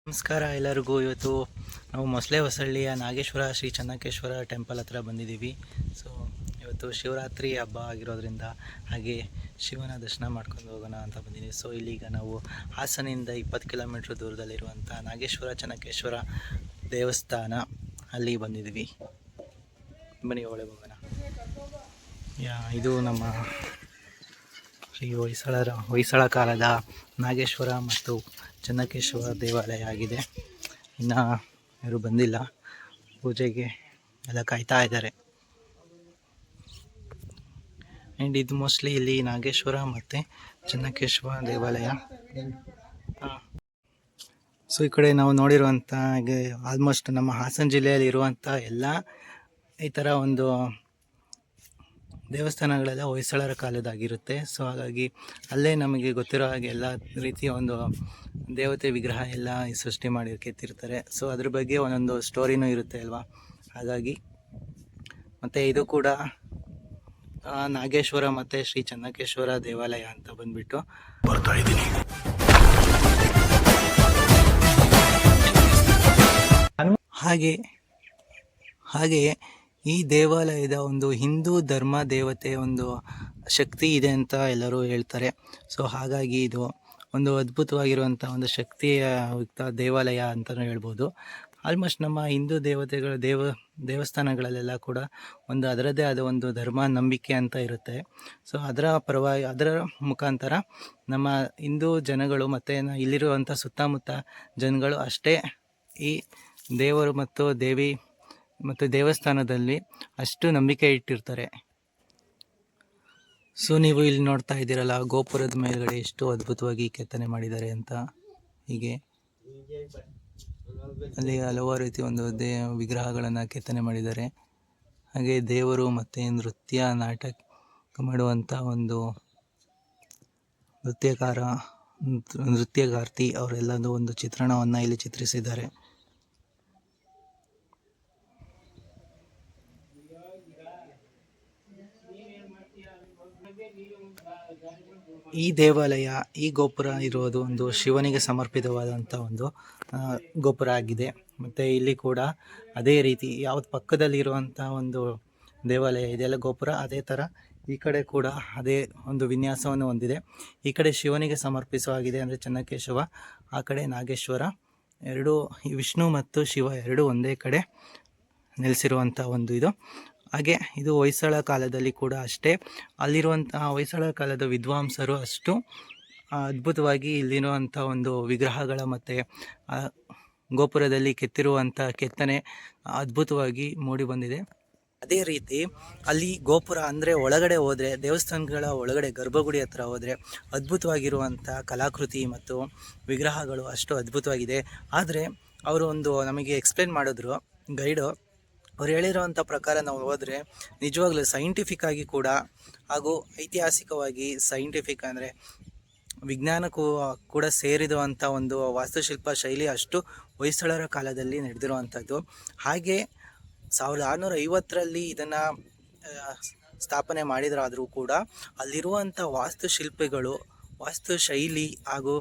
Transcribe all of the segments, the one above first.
ನಮಸ್ಕಾರ ಎಲ್ಲರಿಗೂ. ಇವತ್ತು ನಾವು ಮೊಸಳೆ ಹೊಸಳ್ಳಿಯ ನಾಗೇಶ್ವರ ಶ್ರೀ ಚೆನ್ನಕೇಶ್ವರ ಟೆಂಪಲ್ ಹತ್ರ ಬಂದಿದ್ದೀವಿ. ಸೊ ಇವತ್ತು ಶಿವರಾತ್ರಿ ಹಬ್ಬ ಆಗಿರೋದ್ರಿಂದ ಹಾಗೆ ಶಿವನ ದರ್ಶನ ಮಾಡ್ಕೊಂಡು ಹೋಗೋಣ ಅಂತ ಬಂದಿದ್ದೀವಿ. ಸೊ ಇಲ್ಲಿಗ ನಾವು ಹಾಸನಿಂದ 20 ಕಿಲೋಮೀಟ್ರ್ ದೂರದಲ್ಲಿರುವಂಥ ನಾಗೇಶ್ವರ ಚೆನ್ನಕೇಶ್ವರ ದೇವಸ್ಥಾನ ಅಲ್ಲಿ ಬಂದಿದ್ದೀವಿ. ಬನ್ನಿ ಒಳಗೆ ಹೋಗೋಣ. ಇದು ನಮ್ಮ ಶ್ರೀ ಹೊಯ್ಸಳ ಕಾಲದ ನಾಗೇಶ್ವರ ಮತ್ತು ಚೆನ್ನಕೇಶ್ವರ ದೇವಾಲಯ ಆಗಿದೆ. ಇನ್ನು ಯಾರು ಬಂದಿಲ್ಲ, ಪೂಜೆಗೆ ಎಲ್ಲ ಕಾಯ್ತಾ ಇದ್ದಾರೆ. ಆ್ಯಂಡ್ ಇದು ಮೋಸ್ಟ್ಲಿ ಇಲ್ಲಿ ನಾಗೇಶ್ವರ ಮತ್ತು ಚೆನ್ನಕೇಶ್ವರ ದೇವಾಲಯ. ಸೊ ಈ ಕಡೆ ನಾವು ನೋಡಿರುವಂಥ ಆಲ್ಮೋಸ್ಟ್ ನಮ್ಮ ಹಾಸನ ಜಿಲ್ಲೆಯಲ್ಲಿ ಇರುವಂಥ ಎಲ್ಲ ಈ ಥರ ಒಂದು ದೇವಸ್ಥಾನಗಳೆಲ್ಲ ಹೊಯ್ಸಳರ ಕಾಲದಾಗಿರುತ್ತೆ. ಸೊ ಹಾಗಾಗಿ ಅಲ್ಲೇ ನಮಗೆ ಗೊತ್ತಿರೋ ಹಾಗೆ ಎಲ್ಲ ರೀತಿಯ ಒಂದು ದೇವತೆ ವಿಗ್ರಹ ಎಲ್ಲ ಸೃಷ್ಟಿ ಮಾಡಿ ಕೆತ್ತಿರ್ತಾರೆ. ಸೊ ಅದ್ರ ಬಗ್ಗೆ ಒಂದೊಂದು ಸ್ಟೋರಿನೂ ಇರುತ್ತೆ ಅಲ್ವಾ. ಹಾಗಾಗಿ ಮತ್ತು ಇದು ಕೂಡ ನಾಗೇಶ್ವರ ಮತ್ತು ಶ್ರೀ ಚೆನ್ನಕೇಶ್ವರ ದೇವಾಲಯ ಅಂತ ಬಂದ್ಬಿಟ್ಟು ಬರ್ತಾ ಇದ್ದೀನಿ. ಹಾಗೆಯೇ ಈ ದೇವಾಲಯದ ಒಂದು ಹಿಂದೂ ಧರ್ಮ ದೇವತೆ ಒಂದು ಶಕ್ತಿ ಇದೆ ಅಂತ ಎಲ್ಲರೂ ಹೇಳ್ತಾರೆ. ಸೊ ಹಾಗಾಗಿ ಇದು ಒಂದು ಅದ್ಭುತವಾಗಿರುವಂಥ ಒಂದು ಶಕ್ತಿಯ ದೇವಾಲಯ ಅಂತಲೂ ಹೇಳ್ಬೋದು. ಆಲ್ಮೋಸ್ಟ್ ನಮ್ಮ ಹಿಂದೂ ದೇವಸ್ಥಾನಗಳಲ್ಲೆಲ್ಲ ಕೂಡ ಒಂದು ಅದರದ್ದೇ ಆದ ಒಂದು ಧರ್ಮ ನಂಬಿಕೆ ಅಂತ ಇರುತ್ತೆ. ಸೊ ಅದರ ಮುಖಾಂತರ ನಮ್ಮ ಹಿಂದೂ ಜನಗಳು ಮತ್ತು ಇಲ್ಲಿರುವಂಥ ಸುತ್ತಮುತ್ತ ಜನಗಳು ಅಷ್ಟೇ ಈ ದೇವರು ಮತ್ತು ದೇವಿ ಮತ್ತು ದೇವಸ್ಥಾನದಲ್ಲಿ ಅಷ್ಟು ನಂಬಿಕೆ ಇಟ್ಟಿರ್ತಾರೆ. ಸೊ ನೀವು ಇಲ್ಲಿ ನೋಡ್ತಾ ಇದ್ದೀರಲ್ಲ, ಗೋಪುರದ ಮೇಲ್ಗಡೆ ಎಷ್ಟು ಅದ್ಭುತವಾಗಿ ಕೆತ್ತನೆ ಮಾಡಿದ್ದಾರೆ ಅಂತ. ಹೀಗೆ ಅಲ್ಲಿ ಹಲವಾರು ರೀತಿ ಒಂದು ವಿಗ್ರಹಗಳನ್ನು ಕೆತ್ತನೆ ಮಾಡಿದ್ದಾರೆ. ಹಾಗೆ ದೇವರು ಮತ್ತು ನಾಟಕ ಮಾಡುವಂಥ ಒಂದು ನೃತ್ಯಗಾರ್ತಿ ಅವರೆಲ್ಲದೂ ಒಂದು ಚಿತ್ರಣವನ್ನು ಇಲ್ಲಿ ಚಿತ್ರಿಸಿದ್ದಾರೆ. ಈ ದೇವಾಲಯ, ಈ ಗೋಪುರ ಇರೋದು ಒಂದು ಶಿವನಿಗೆ ಸಮರ್ಪಿತವಾದಂಥ ಒಂದು ಗೋಪುರ ಆಗಿದೆ. ಮತ್ತು ಇಲ್ಲಿ ಕೂಡ ಅದೇ ರೀತಿ ಯಾವ್ದು ಪಕ್ಕದಲ್ಲಿರುವಂಥ ಒಂದು ದೇವಾಲಯ ಇದೆಯಲ್ಲ ಗೋಪುರ, ಅದೇ ಥರ ಈ ಕಡೆ ಕೂಡ ಅದೇ ಒಂದು ವಿನ್ಯಾಸವನ್ನು ಹೊಂದಿದೆ. ಈ ಕಡೆ ಶಿವನಿಗೆ ಸಮರ್ಪಿತವಾಗಿದೆ ಅಂದರೆ ಚೆನ್ನಕೇಶವ, ಆ ಕಡೆ ನಾಗೇಶ್ವರ. ಎರಡೂ ವಿಷ್ಣು ಮತ್ತು ಶಿವ ಎರಡೂ ಒಂದೇ ಕಡೆ ನೆಲೆಸಿರುವಂಥ ಒಂದು ಇದು. ಹಾಗೆ ಇದು ಹೊಯ್ಸಳ ಕಾಲದಲ್ಲಿ ಕೂಡ ಅಷ್ಟೇ, ಅಲ್ಲಿರುವಂತಹ ಹೊಯ್ಸಳ ಕಾಲದ ವಿದ್ವಾಂಸರು ಅಷ್ಟು ಅದ್ಭುತವಾಗಿ ಇಲ್ಲಿರುವಂಥ ಒಂದು ವಿಗ್ರಹಗಳ ಮತ್ತು ಗೋಪುರದಲ್ಲಿ ಕೆತ್ತಿರುವಂಥ ಕೆತ್ತನೆ ಅದ್ಭುತವಾಗಿ ಮೂಡಿ ಬಂದಿದೆ. ಅದೇ ರೀತಿ ಅಲ್ಲಿ ಗೋಪುರ ಅಂದರೆ ಒಳಗಡೆ ಹೋದರೆ, ದೇವಸ್ಥಾನಗಳ ಒಳಗಡೆ ಗರ್ಭಗುಡಿ ಹತ್ರ ಹೋದರೆ ಅದ್ಭುತವಾಗಿರುವಂಥ ಕಲಾಕೃತಿ ಮತ್ತು ವಿಗ್ರಹಗಳು ಅಷ್ಟು ಅದ್ಭುತವಾಗಿದೆ. ಆದರೆ ಅವರು ಒಂದು ನಮಗೆ ಎಕ್ಸ್ಪ್ಲೇನ್ ಮಾಡಿದ್ರು ಗೈಡು. ಅವ್ರು ಹೇಳಿರೋವಂಥ ಪ್ರಕಾರ ನಾವು ಹೋದರೆ ನಿಜವಾಗ್ಲೂ ಸೈಂಟಿಫಿಕ್ ಆಗಿ ಕೂಡ ಹಾಗೂ ಐತಿಹಾಸಿಕವಾಗಿ ಸೈಂಟಿಫಿಕ್ ಅಂದರೆ ವಿಜ್ಞಾನಕ್ಕೂ ಕೂಡ ಸೇರಿರುವಂಥ ಒಂದು ವಾಸ್ತುಶಿಲ್ಪ ಶೈಲಿ ಅಷ್ಟು ಹೊಯ್ಸಳರ ಕಾಲದಲ್ಲಿ ನಡೆದಿರುವಂಥದ್ದು. ಹಾಗೆ 1650ರಲ್ಲಿ ಇದನ್ನು ಸ್ಥಾಪನೆ ಮಾಡಿದರಾದರೂ ಕೂಡ ಅಲ್ಲಿರುವಂಥ ವಾಸ್ತುಶಿಲ್ಪಿಗಳು, ವಾಸ್ತುಶೈಲಿ ಹಾಗೂ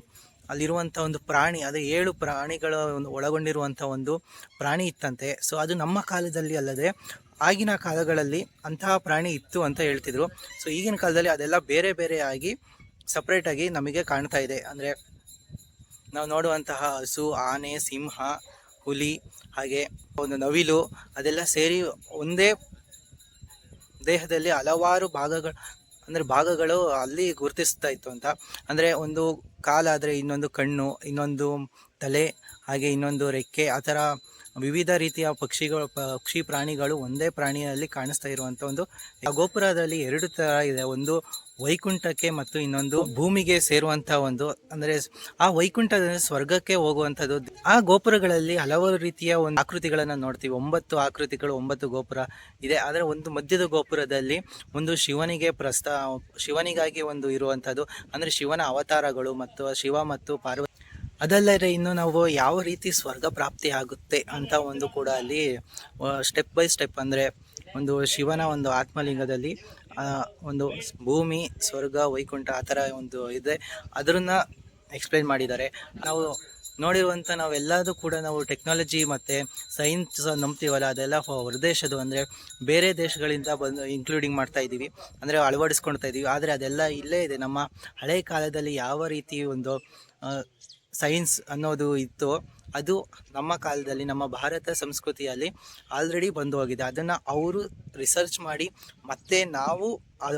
ಅಲ್ಲಿರುವಂಥ ಒಂದು ಪ್ರಾಣಿ, ಅದು 7 ಪ್ರಾಣಿಗಳ ಒಂದು ಒಳಗೊಂಡಿರುವಂಥ ಒಂದು ಪ್ರಾಣಿ ಇತ್ತಂತೆ. ಸೊ ಅದು ನಮ್ಮ ಕಾಲದಲ್ಲಿ ಅಲ್ಲದೆ ಆಗಿನ ಕಾಲಗಳಲ್ಲಿ ಅಂತಹ ಪ್ರಾಣಿ ಇತ್ತು ಅಂತ ಹೇಳ್ತಿದ್ರು. ಸೊ ಈಗಿನ ಕಾಲದಲ್ಲಿ ಅದೆಲ್ಲ ಬೇರೆ ಬೇರೆಯಾಗಿ ಸಪ್ರೇಟಾಗಿ ನಮಗೆ ಕಾಣ್ತಾ ಇದೆ. ಅಂದರೆ ನಾವು ನೋಡುವಂತಹ ಹಸು, ಆನೆ, ಸಿಂಹ, ಹುಲಿ, ಹಾಗೆ ಒಂದು ನವಿಲು, ಅದೆಲ್ಲ ಸೇರಿ ಒಂದೇ ದೇಹದಲ್ಲಿ ಹಲವಾರು ಭಾಗಗಳು ಅಲ್ಲಿ ಗುರುತಿಸ್ತಾ ಇತ್ತು ಅಂತ. ಅಂದರೆ ಒಂದು ಕಾಲಾದರೆ ಇನ್ನೊಂದು ಕಣ್ಣು, ಇನ್ನೊಂದು ತಲೆ, ಹಾಗೆ ಇನ್ನೊಂದು ರೆಕ್ಕೆ, ಆ ಥರ ವಿವಿಧ ರೀತಿಯ ಪಕ್ಷಿ ಪ್ರಾಣಿಗಳು ಒಂದೇ ಪ್ರಾಣಿಯಲ್ಲಿ ಕಾಣಿಸ್ತಾ ಇರುವಂಥ ಒಂದು ಗೋಪುರದಲ್ಲಿ 2 ಥರ ಇದೆ. ಒಂದು ವೈಕುಂಠಕ್ಕೆ ಮತ್ತು ಇನ್ನೊಂದು ಭೂಮಿಗೆ ಸೇರುವಂಥ ಒಂದು, ಅಂದರೆ ಆ ವೈಕುಂಠದಲ್ಲಿ ಸ್ವರ್ಗಕ್ಕೆ ಹೋಗುವಂಥದ್ದು. ಆ ಗೋಪುರಗಳಲ್ಲಿ ಹಲವಾರು ರೀತಿಯ ಒಂದು ಆಕೃತಿಗಳನ್ನು ನೋಡ್ತೀವಿ. 9 ಆಕೃತಿಗಳು, 9 ಗೋಪುರ ಇದೆ. ಆದರೆ ಒಂದು ಮಧ್ಯದ ಗೋಪುರದಲ್ಲಿ ಒಂದು ಶಿವನಿಗಾಗಿ ಒಂದು ಇರುವಂಥದ್ದು, ಅಂದರೆ ಶಿವನ ಅವತಾರಗಳು ಮತ್ತು ಶಿವ ಮತ್ತು ಪಾರ್ವತಿ. ಅದಲ್ಲದೆ ಇನ್ನು ನಾವು ಯಾವ ರೀತಿ ಸ್ವರ್ಗ ಪ್ರಾಪ್ತಿ ಆಗುತ್ತೆ ಅಂತ ಒಂದು ಕೂಡ ಅಲ್ಲಿ ಸ್ಟೆಪ್ ಬೈ ಸ್ಟೆಪ್, ಅಂದರೆ ಒಂದು ಶಿವನ ಒಂದು ಆತ್ಮಲಿಂಗದಲ್ಲಿ ಒಂದು ಭೂಮಿ, ಸ್ವರ್ಗ, ವೈಕುಂಠ ಆ ಥರ ಒಂದು ಇದೆ. ಅದನ್ನು ಎಕ್ಸ್ಪ್ಲೈನ್ ಮಾಡಿದ್ದಾರೆ. ನಾವು ನೋಡಿರುವಂಥ ನಾವೆಲ್ಲದೂ ಕೂಡ ನಾವು ಟೆಕ್ನಾಲಜಿ ಮತ್ತು ಸೈನ್ಸ್ ನಂಬ್ತೀವಲ್ಲ, ಅದೆಲ್ಲ ಹೊರದೇಶದ್ದು, ಅಂದರೆ ಬೇರೆ ದೇಶಗಳಿಂದ ಬಂದು ಇನ್ಕ್ಲೂಡಿಂಗ್ ಮಾಡ್ತಾ ಇದ್ದೀವಿ, ಅಂದರೆ ಅಳವಡಿಸ್ಕೊಳ್ತಾ ಇದ್ದೀವಿ. ಆದರೆ ಅದೆಲ್ಲ ಇಲ್ಲೇ ಇದೆ. ನಮ್ಮ ಹಳೆಯ ಕಾಲದಲ್ಲಿ ಯಾವ ರೀತಿ ಒಂದು ಸೈನ್ಸ್ ಅನ್ನೋದು ಇತ್ತು, ಅದು ನಮ್ಮ ಕಾಲದಲ್ಲಿ ನಮ್ಮ ಭಾರತ ಸಂಸ್ಕೃತಿಯಲ್ಲಿ ಆಲ್ರೆಡಿ ಬಂದು ಹೋಗಿದೆ. ಅದನ್ನು ಅವರು ರಿಸರ್ಚ್ ಮಾಡಿ ಮತ್ತೆ ನಾವು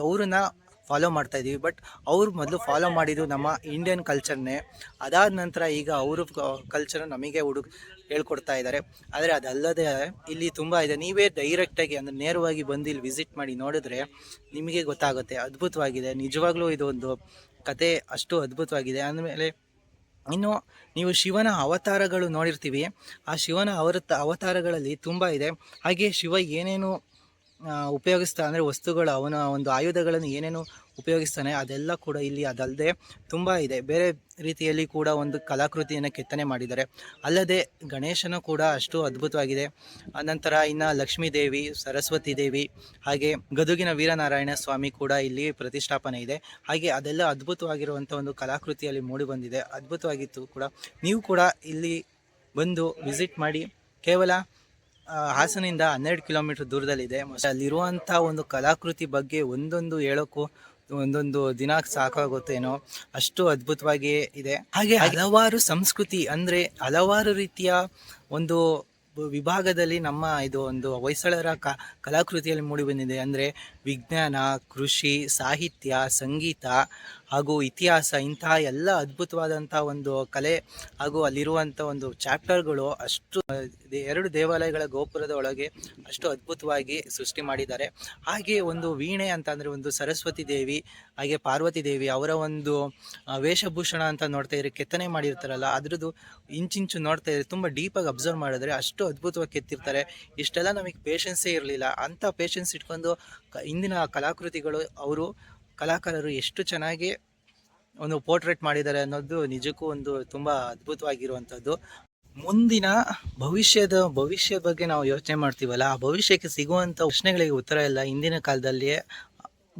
ಅವ್ರನ್ನ ಫಾಲೋ ಮಾಡ್ತಾ ಇದ್ದೀವಿ. ಬಟ್ ಅವ್ರು ಮೊದಲು ಫಾಲೋ ಮಾಡಿದ್ದು ನಮ್ಮ ಇಂಡಿಯನ್ ಕಲ್ಚರ್ನೇ. ಅದಾದ ನಂತರ ಈಗ ಅವರು ಕಲ್ಚರ್ ನಮಗೆ ಹೇಳ್ಕೊಡ್ತಾ ಇದ್ದಾರೆ. ಆದರೆ ಅದಲ್ಲದೆ ಇಲ್ಲಿ ತುಂಬ ಇದೆ. ನೀವೇ ಡೈರೆಕ್ಟಾಗಿ ಅಂದರೆ ನೇರವಾಗಿ ಬಂದು ಇಲ್ಲಿ ವಿಸಿಟ್ ಮಾಡಿ ನೋಡಿದ್ರೆ ನಿಮಗೆ ಗೊತ್ತಾಗುತ್ತೆ. ಅದ್ಭುತವಾಗಿದೆ ನಿಜವಾಗ್ಲೂ. ಇದು ಒಂದು ಕತೆ ಅಷ್ಟು ಅದ್ಭುತವಾಗಿದೆ. ಅಂದಮೇಲೆ ಇನ್ನು ನೀವು ಶಿವನ ಅವತಾರಗಳು ನೋಡಿರ್ತೀವಿ. ಆ ಶಿವನ ಅವತಾರಗಳಲ್ಲಿ ತುಂಬ ಇದೆ. ಹಾಗೆ ಶಿವ ಏನೇನು ಉಪಯೋಗಿಸ್ತಾ ಅಂದರೆ ವಸ್ತುಗಳು, ಅವನ ಒಂದು ಆಯುಧಗಳನ್ನು ಏನೇನು ಉಪಯೋಗಿಸ್ತಾನೆ ಅದೆಲ್ಲ ಕೂಡ ಇಲ್ಲಿ ಅದಲ್ಲದೆ ತುಂಬ ಇದೆ. ಬೇರೆ ರೀತಿಯಲ್ಲಿ ಕೂಡ ಒಂದು ಕಲಾಕೃತಿಯನ್ನು ಕೆತ್ತನೆ ಮಾಡಿದ್ದಾರೆ. ಅಲ್ಲದೆ ಗಣೇಶನು ಕೂಡ ಅಷ್ಟು ಅದ್ಭುತವಾಗಿದೆ. ಅನಂತರ ಇನ್ನು ಲಕ್ಷ್ಮೀ ದೇವಿ, ಸರಸ್ವತಿ ದೇವಿ, ಹಾಗೆ ಗದುಗಿನ ವೀರನಾರಾಯಣ ಸ್ವಾಮಿ ಕೂಡ ಇಲ್ಲಿ ಪ್ರತಿಷ್ಠಾಪನೆ ಇದೆ. ಹಾಗೆ ಅದೆಲ್ಲ ಅದ್ಭುತವಾಗಿರುವಂಥ ಒಂದು ಕಲಾಕೃತಿಯಲ್ಲಿ ಮೂಡಿ ಬಂದಿದೆ. ಅದ್ಭುತವಾಗಿತ್ತು ಕೂಡ. ನೀವು ಕೂಡ ಇಲ್ಲಿ ಬಂದು ವಿಸಿಟ್ ಮಾಡಿ. ಕೇವಲ ಹಾಸನಿಂದ 12 ಕಿಲೋಮೀಟರ್ ದೂರದಲ್ಲಿದೆ. ಮತ್ತು ಅಲ್ಲಿರುವಂಥ ಒಂದು ಕಲಾಕೃತಿ ಬಗ್ಗೆ ಒಂದೊಂದು ಹೇಳೋಕ್ಕೂ ಒಂದೊಂದು ದಿನ ಸಾಕಾಗುತ್ತೇನೋ, ಅಷ್ಟು ಅದ್ಭುತವಾಗಿ ಇದೆ. ಹಾಗೆ ಹಲವಾರು ಸಂಸ್ಕೃತಿ ಅಂದರೆ ಹಲವಾರು ರೀತಿಯ ಒಂದು ವಿಭಾಗದಲ್ಲಿ ನಮ್ಮ ಇದು ಒಂದು ಹೊಯ್ಸಳರ ಕಲಾಕೃತಿಯಲ್ಲಿ ಮೂಡಿಬಂದಿದೆ. ಅಂದರೆ ವಿಜ್ಞಾನ, ಕೃಷಿ, ಸಾಹಿತ್ಯ, ಸಂಗೀತ ಹಾಗೂ ಇತಿಹಾಸ, ಇಂತಹ ಎಲ್ಲ ಅದ್ಭುತವಾದಂಥ ಒಂದು ಕಲೆ ಹಾಗೂ ಅಲ್ಲಿರುವಂಥ ಒಂದು ಚಾಪ್ಟರ್ಗಳು ಅಷ್ಟು 2 ದೇವಾಲಯಗಳ ಗೋಪುರದ ಒಳಗೆ ಅಷ್ಟು ಅದ್ಭುತವಾಗಿ ಸೃಷ್ಟಿ ಮಾಡಿದ್ದಾರೆ. ಹಾಗೆ ಒಂದು ವೀಣೆ ಅಂತ ಅಂದರೆ ಒಂದು ಸರಸ್ವತಿ ದೇವಿ ಹಾಗೆ ಪಾರ್ವತಿ ದೇವಿ ಅವರ ಒಂದು ವೇಷಭೂಷಣ ಅಂತ ನೋಡ್ತಾ ಇದ್ರೆ ಕೆತ್ತನೆ ಮಾಡಿರ್ತಾರಲ್ಲ, ಅದ್ರದ್ದು ಇಂಚಿಂಚು ನೋಡ್ತಾ ಇದ್ರೆ ತುಂಬ ಡೀಪಾಗಿ ಅಬ್ಸರ್ವ್ ಮಾಡಿದ್ರೆ ಅಷ್ಟು ಅದ್ಭುತವಾಗಿ ಕೆತ್ತಿರ್ತಾರೆ. ಇಷ್ಟೆಲ್ಲ ನಮಗೆ ಪೇಷನ್ಸೇ ಇರಲಿಲ್ಲ. ಅಂಥ ಪೇಷನ್ಸ್ ಇಟ್ಕೊಂಡು ಇಂದಿನ ಕಲಾಕೃತಿಗಳು ಕಲಾಕಾರರು ಎಷ್ಟು ಚೆನ್ನಾಗಿ ಒಂದು ಪೋರ್ಟ್ರೇಟ್ ಮಾಡಿದ್ದಾರೆ ಅನ್ನೋದು ನಿಜಕ್ಕೂ ಒಂದು ತುಂಬ ಅದ್ಭುತವಾಗಿರುವಂಥದ್ದು. ಮುಂದಿನ ಭವಿಷ್ಯದ ಬಗ್ಗೆ ನಾವು ಯೋಚನೆ ಮಾಡ್ತೀವಲ್ಲ, ಆ ಭವಿಷ್ಯಕ್ಕೆ ಸಿಗುವಂಥ ಪ್ರಶ್ನೆಗಳಿಗೆ ಉತ್ತರ ಎಲ್ಲ ಇಂದಿನ ಕಾಲದಲ್ಲಿಯೇ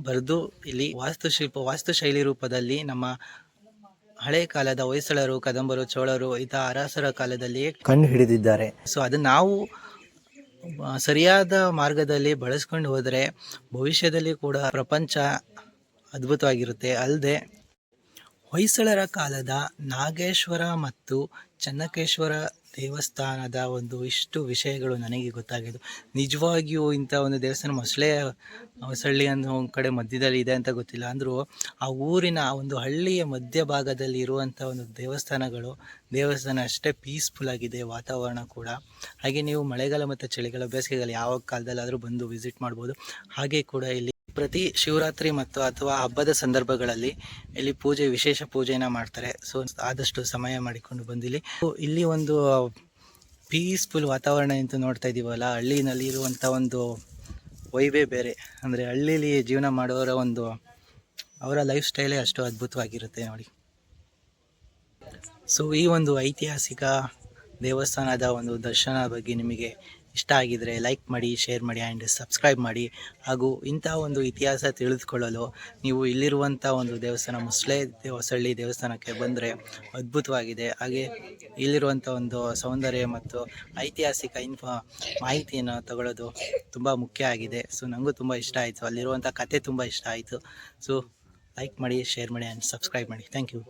ಬರೆದು ಇಲ್ಲಿ ವಾಸ್ತುಶೈಲಿ ರೂಪದಲ್ಲಿ ನಮ್ಮ ಹಳೆ ಕಾಲದ ಹೊಯ್ಸಳರು, ಕದಂಬರು, ಚೋಳರು ಇಂತಹ ಅರಸರ ಕಾಲದಲ್ಲಿಯೇ ಕಂಡು ಹಿಡಿದಿದ್ದಾರೆ. ಸೊ ಅದು ನಾವು ಸರಿಯಾದ ಮಾರ್ಗದಲ್ಲಿ ಬಳಸ್ಕೊಂಡು ಹೋದರೆ ಭವಿಷ್ಯದಲ್ಲಿ ಕೂಡ ಪ್ರಪಂಚ ಅದ್ಭುತವಾಗಿರುತ್ತೆ. ಅಲ್ಲದೆ ಹೊಯ್ಸಳರ ಕಾಲದ ನಾಗೇಶ್ವರ ಮತ್ತು ಚೆನ್ನಕೇಶ್ವರ ದೇವಸ್ಥಾನದ ಒಂದು ಇಷ್ಟು ವಿಷಯಗಳು ನನಗೆ ಗೊತ್ತಾಗಿದ್ದು. ನಿಜವಾಗಿಯೂ ಇಂಥ ಒಂದು ದೇವಸ್ಥಾನ ಹೊಸಳ್ಳಿ ಅನ್ನೋ ಒಂದು ಕಡೆ ಮಧ್ಯದಲ್ಲಿ ಇದೆ ಅಂತ ಗೊತ್ತಿಲ್ಲ. ಅಂದರೂ ಆ ಊರಿನ ಒಂದು ಹಳ್ಳಿಯ ಮಧ್ಯಭಾಗದಲ್ಲಿ ಇರುವಂಥ ಒಂದು ದೇವಸ್ಥಾನ ಅಷ್ಟೇ ಪೀಸ್ಫುಲ್ ಆಗಿದೆ. ವಾತಾವರಣ ಕೂಡ ಹಾಗೆ. ನೀವು ಮಳೆಗಾಲ ಮತ್ತು ಚಳಿಗಾಲ, ಬೇಸಿಗೆಗಾಲ ಯಾವ ಕಾಲದಲ್ಲಾದರೂ ಬಂದು ವಿಸಿಟ್ ಮಾಡ್ಬೋದು. ಹಾಗೆ ಕೂಡ ಇಲ್ಲಿ ಪ್ರತಿ ಶಿವರಾತ್ರಿ ಮತ್ತು ಅಥವಾ ಹಬ್ಬದ ಸಂದರ್ಭಗಳಲ್ಲಿ ಇಲ್ಲಿ ವಿಶೇಷ ಪೂಜೆಯನ್ನು ಮಾಡ್ತಾರೆ. ಸೊ ಆದಷ್ಟು ಸಮಯ ಮಾಡಿಕೊಂಡು ಬಂದಿಲ್ಲಿ ಇಲ್ಲಿ ಒಂದು ಪೀಸ್ಫುಲ್ ವಾತಾವರಣ ಅಂತ ನೋಡ್ತಾ ಇದ್ದೀವಲ್ಲ, ಹಳ್ಳಿನಲ್ಲಿ ಇರುವಂಥ ಒಂದು ವೈಬೇ ಬೇರೆ. ಅಂದರೆ ಹಳ್ಳಿಲಿ ಜೀವನ ಮಾಡೋರ ಅವರ ಲೈಫ್ ಸ್ಟೈಲೇ ಅಷ್ಟು ಅದ್ಭುತವಾಗಿರುತ್ತೆ ನೋಡಿ. ಸೊ ಈ ಒಂದು ಐತಿಹಾಸಿಕ ದೇವಸ್ಥಾನದ ಒಂದು ದರ್ಶನ ಬಗ್ಗೆ ನಿಮಗೆ ಇಷ್ಟ ಆಗಿದರೆ ಲೈಕ್ ಮಾಡಿ, ಶೇರ್ ಮಾಡಿ ಆ್ಯಂಡ್ ಸಬ್ಸ್ಕ್ರೈಬ್ ಮಾಡಿ. ಹಾಗೂ ಇಂಥ ಒಂದು ಇತಿಹಾಸ ತಿಳಿದುಕೊಳ್ಳಲು ನೀವು ಇಲ್ಲಿರುವಂಥ ಒಂದು ದೇವಸ್ಥಾನ ಹೊಸಳ್ಳಿ ದೇವಸ್ಥಾನಕ್ಕೆ ಬಂದರೆ ಅದ್ಭುತವಾಗಿದೆ. ಹಾಗೆ ಇಲ್ಲಿರುವಂಥ ಒಂದು ಸೌಂದರ್ಯ ಮತ್ತು ಐತಿಹಾಸಿಕ ಮಾಹಿತಿಯನ್ನು ತಗೊಳ್ಳೋದು ತುಂಬ ಮುಖ್ಯ ಆಗಿದೆ. ಸೊ ನನಗೂ ತುಂಬ ಇಷ್ಟ ಆಯಿತು. ಅಲ್ಲಿರುವಂಥ ಕತೆ ತುಂಬ ಇಷ್ಟ ಆಯಿತು. ಸೊ ಲೈಕ್ ಮಾಡಿ, ಶೇರ್ ಮಾಡಿ ಆ್ಯಂಡ್ ಸಬ್ಸ್ಕ್ರೈಬ್ ಮಾಡಿ. Thank you.